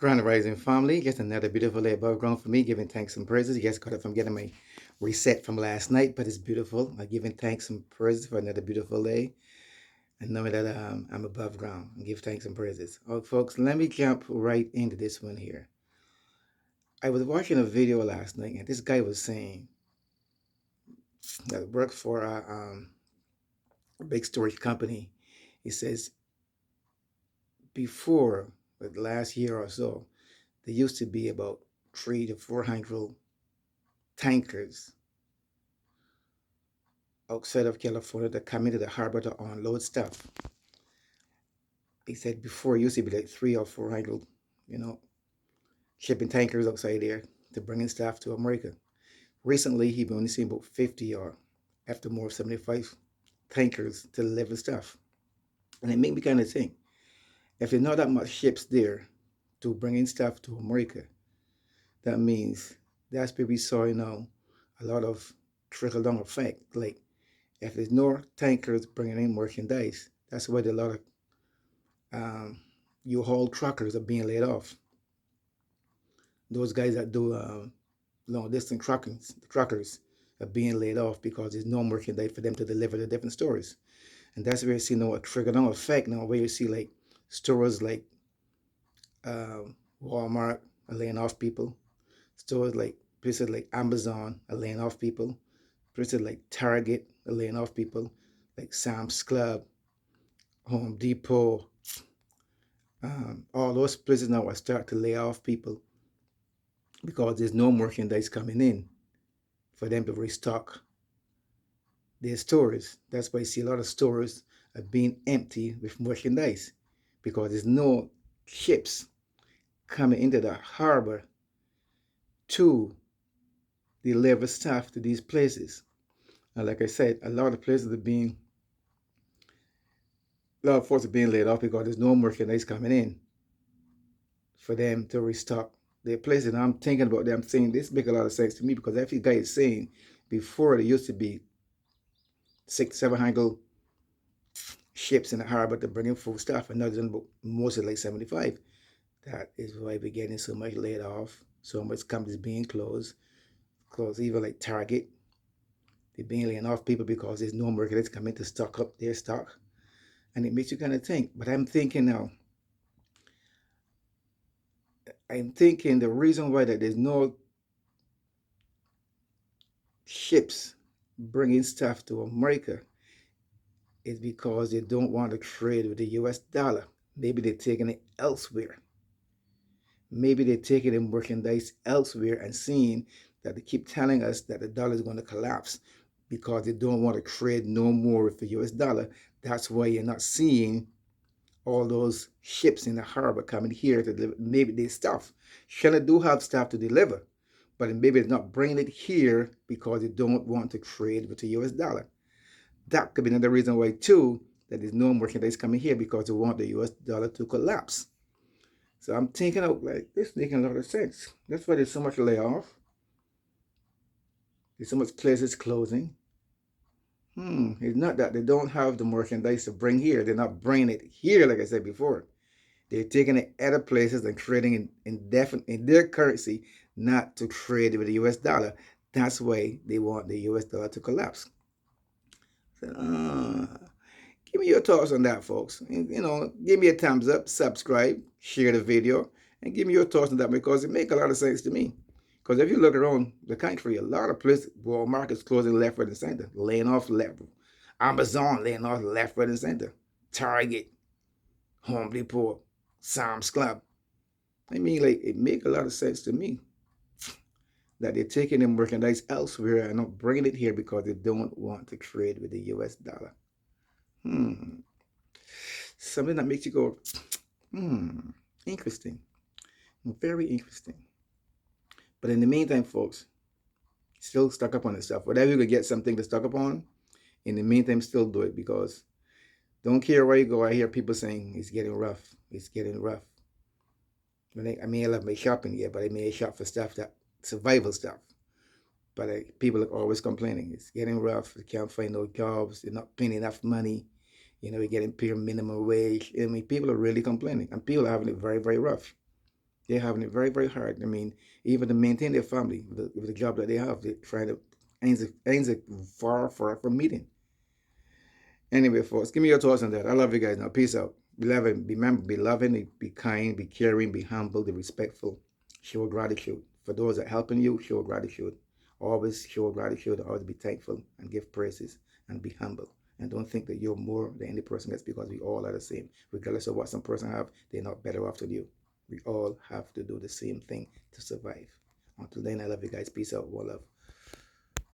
Grand Rising family, just another beautiful day above ground for me, giving thanks and praises. Yes, caught up from getting my reset from last night, but it's beautiful. I'm giving thanks and praises for another beautiful day and knowing that I'm above ground and give thanks and praises. Oh, folks, let me jump right into this one here. I was watching a video last night, and this guy was saying that works for a big storage company. He says before the last year or so, there used to be about 300 to 400 tankers outside of California that come into the harbor to unload stuff. He said before it used to be like 300 or 400, you know, shipping tankers outside there to bringing stuff to America. Recently, he's only seen about 50 or after more 75 tankers to deliver stuff. And it made me kind of think, if there's not that much ships there to bring in stuff to America, that means that's where we saw, a lot of trickle down effect. Like if there's no tankers bringing in merchandise, that's why a lot of U-Haul truckers are being laid off. Those guys that do long distance truckers are being laid off because there's no merchandise for them to deliver to different stores. And that's where you see a trigger down effect now, where you see like stores like Walmart are laying off people, stores like places like Amazon are laying off people, places like Target are laying off people, like Sam's Club, Home Depot, all those places now are starting to lay off people because there's no merchandise coming in for them to restock their stores. That's why you see a lot of stores are being empty with merchandise because there's no ships coming into the harbor to deliver stuff to these places. And like I said, a lot of places are being, a lot of folks are being laid off because there's no merchandise coming in for them to restock their places. And I'm thinking about them saying this make a lot of sense to me because every guy is saying before there used to be 600, 700 ships in the harbor to bring in food stuff, and now there's mostly like 75. That is why we're getting so much laid off, so much companies being closed, even like Target. They're being laying off people because there's no merchandise coming to stock up their stock. And it makes you kind of think. But I'm thinking now, the reason why that there's no ships bringing stuff to America is because they don't want to trade with the US dollar. Maybe they're taking it elsewhere. Maybe they're taking the merchandise elsewhere and seeing that they keep telling us that the dollar is going to collapse because they don't want to trade no more with the US dollar. That's why you're not seeing all those ships in the harbor coming here to deliver. Maybe they stuff. China do have stuff to deliver, but maybe they're not bringing it here because they don't want to trade with the US dollar. That could be another reason why too that there's no merchandise coming here because they want the US dollar to collapse. So I'm thinking of like this making a lot of sense. That's why there's so much layoff. There's so much places closing. It's not that they don't have the merchandise to bring here. They're not bringing it here, like I said before. They're taking it other places and trading in their currency, not to trade with the US dollar. That's why they want the US dollar to collapse. So, give me your thoughts on that, folks. Give me a thumbs up, subscribe, share the video, and give me your thoughts on that because it makes a lot of sense to me. Because if you look around the country, a lot of places, Walmart is closing left, right, and center, laying off left. Amazon laying off left, right, and center. Target, Home Depot, Sam's Club. I mean, like, it makes a lot of sense to me that they're taking the merchandise elsewhere and not bringing it here because they don't want to trade with the US dollar. Something that makes you go, interesting. Very interesting. But in the meantime, folks, still stuck up on this stuff. Whatever you could get something to stuck up on, in the meantime, still do it because don't care where you go. I hear people saying it's getting rough. It's getting rough. I may love my shopping yet, but I may shop for stuff that survival stuff. But people are always complaining. It's getting rough. They can't find no jobs. They're not paying enough money. We're getting paid minimum wage. I mean, people are really complaining, and people are having it very, very rough. They're having it very, very hard. I mean, even to maintain their family with the job that they have, they're trying to ends it far, far from meeting. Anyway, folks, give me your thoughts on that. I love you guys now. Peace out. Be loving, be loving, be kind, be caring, be humble, be respectful. Show gratitude. For those that helping you, show gratitude. Always show gratitude, always be thankful and give praises and be humble. And don't think that you're more than any person else, because we all are the same. Regardless of what some person have, they're not better off than you. We all have to do the same thing to survive. Until then, I love you guys. Peace out. One love.